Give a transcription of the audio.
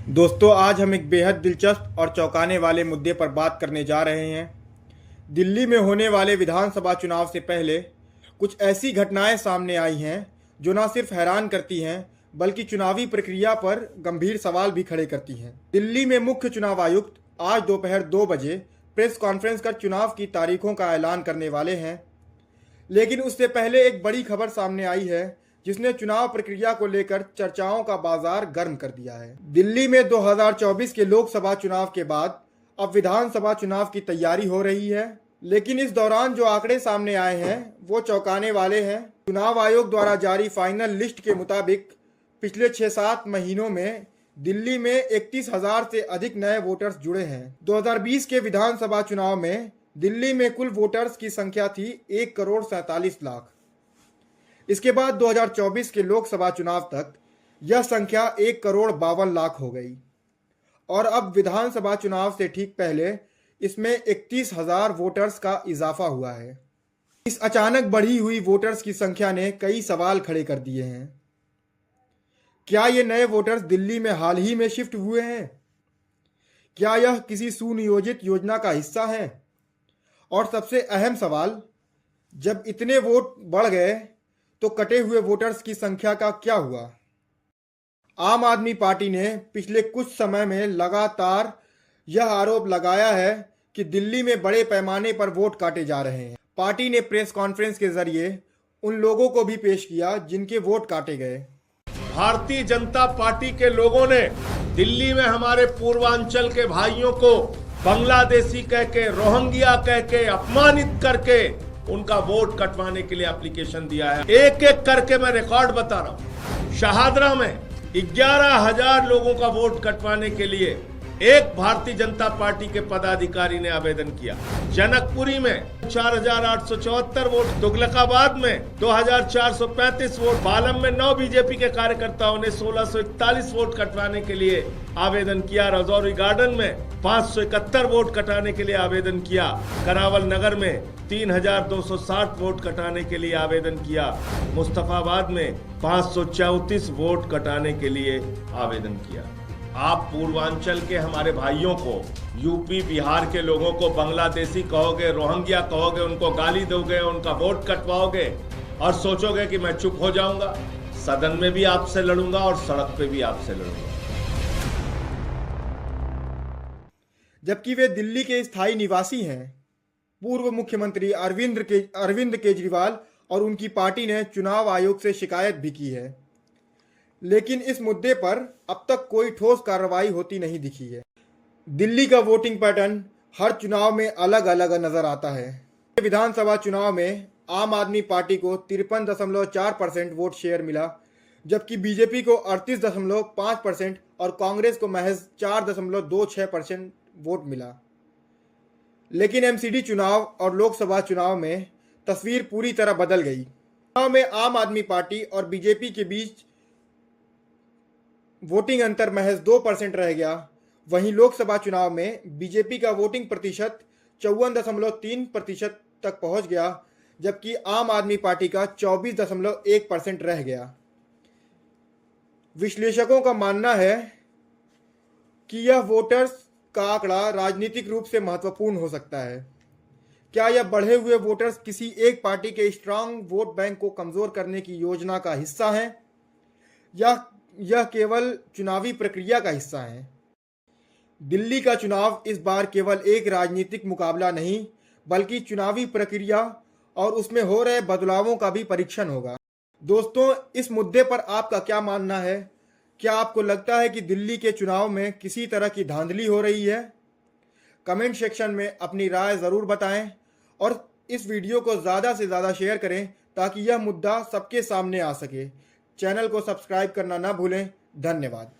दोस्तों, आज हम एक बेहद दिलचस्प और चौंकाने वाले मुद्दे पर बात करने जा रहे हैं। दिल्ली में होने वाले विधानसभा चुनाव से पहले कुछ ऐसी घटनाएं सामने आई हैं जो न सिर्फ हैरान करती हैं बल्कि चुनावी प्रक्रिया पर गंभीर सवाल भी खड़े करती हैं। दिल्ली में मुख्य चुनाव आयुक्त आज दोपहर 2 बजे प्रेस कॉन्फ्रेंस कर चुनाव की तारीखों का ऐलान करने वाले हैं, लेकिन उससे पहले एक बड़ी खबर सामने आई है जिसने चुनाव प्रक्रिया को लेकर चर्चाओं का बाजार गर्म कर दिया है। दिल्ली में 2024 के लोकसभा चुनाव के बाद अब विधानसभा चुनाव की तैयारी हो रही है, लेकिन इस दौरान जो आंकड़े सामने आए हैं वो चौंकाने वाले हैं। चुनाव आयोग द्वारा जारी फाइनल लिस्ट के मुताबिक पिछले 6-7 महीनों में दिल्ली में 31,000 से अधिक नए वोटर्स जुड़े हैं। 2020 के विधानसभा चुनाव में दिल्ली में कुल वोटर्स की संख्या थी 1,47,00,000। इसके बाद 2024 के लोकसभा चुनाव तक यह संख्या 1,52,00,000 हो गई और अब विधानसभा चुनाव से ठीक पहले इसमें 31,000 वोटर्स का इजाफा हुआ है। इस अचानक बढ़ी हुई वोटर्स की संख्या ने कई सवाल खड़े कर दिए हैं। क्या ये नए वोटर्स दिल्ली में हाल ही में शिफ्ट हुए हैं? क्या यह किसी सुनियोजित योजना का हिस्सा है? और सबसे अहम सवाल, जब इतने वोट बढ़ गए तो कटे हुए वोटर्स की संख्या का क्या हुआ? आम आदमी पार्टी ने पिछले कुछ समय में लगातार यह आरोप लगाया है कि दिल्ली में बड़े पैमाने पर वोट काटे जा रहे हैं। पार्टी ने प्रेस कॉन्फ्रेंस के जरिए उन लोगों को भी पेश किया जिनके वोट काटे गए। भारतीय जनता पार्टी के लोगों ने दिल्ली में हमारे पूर्वांचल के भाइयों को बांग्लादेशी कह के, रोहिंग्या कह के, अपमानित करके उनका वोट कटवाने के लिए एप्लीकेशन दिया है। एक एक करके मैं रिकॉर्ड बता रहा हूं। शाहदरा में 11,000 लोगों का वोट कटवाने के लिए एक भारतीय जनता पार्टी के पदाधिकारी ने आवेदन किया। जनकपुरी में 4,874 वोट, तुगलकाबाद में 2,435 वोट, बालम में 9 बीजेपी के कार्यकर्ताओं ने 1,641 वोट कटवाने के लिए आवेदन किया। रजौरी गार्डन में 571 वोट कटाने के लिए आवेदन किया। करावल नगर में 3,260 वोट कटाने के लिए आवेदन किया। मुस्तफाबाद में 534 वोट कटाने के लिए आवेदन किया। आप पूर्वांचल के हमारे भाइयों को, यूपी बिहार के लोगों को बांग्लादेशी कहोगे, रोहिंग्या कहोगे, उनको गाली दोगे, उनका वोट कटवाओगे और सोचोगे कि मैं चुप हो जाऊंगा। सदन में भी आपसे लड़ूंगा और सड़क पे भी आपसे लड़ूंगा। जबकि वे दिल्ली के स्थायी निवासी हैं। पूर्व मुख्यमंत्री अरविंद केजरीवाल और उनकी पार्टी ने चुनाव आयोग से शिकायत भी की है, लेकिन इस मुद्दे पर अब तक कोई ठोस कार्रवाई होती नहीं दिखी है। दिल्ली का वोटिंग पैटर्न हर चुनाव में अलग अलग नजर आता है। विधानसभा चुनाव में आम आदमी पार्टी को 53.4% वोट शेयर मिला, जबकि बीजेपी को 38.5% और कांग्रेस को महज 4.26% वोट मिला। लेकिन एमसीडी चुनाव और लोकसभा चुनाव में तस्वीर पूरी तरह बदल गई। चुनाव में आम आदमी पार्टी और बीजेपी के बीच वोटिंग अंतर महज 2% रह गया। वहीं लोकसभा चुनाव में बीजेपी का वोटिंग प्रतिशत 54.3% तक पहुंच गया, जबकि आम आदमी पार्टी का 24.1% रह गया। विश्लेषकों का मानना है कि यह वोटर्स का आंकड़ा राजनीतिक रूप से महत्वपूर्ण हो सकता है। क्या यह बढ़े हुए वोटर्स किसी एक पार्टी के स्ट्रांग वोट बैंक को कमजोर करने की योजना का हिस्सा है या यह केवल चुनावी प्रक्रिया का हिस्सा है? दिल्ली का चुनाव इस बार केवल एक राजनीतिक मुकाबला नहीं बल्कि चुनावी प्रक्रिया और उसमें हो रहे बदलावों का भी परीक्षण होगा। दोस्तों, इस मुद्दे पर आपका क्या मानना है? क्या आपको लगता है कि दिल्ली के चुनाव में किसी तरह की धांधली हो रही है? कमेंट सेक्शन में अपनी राय ज़रूर बताएं और इस वीडियो को ज़्यादा से ज़्यादा शेयर करें ताकि यह मुद्दा सबके सामने आ सके। चैनल को सब्सक्राइब करना ना भूलें। धन्यवाद।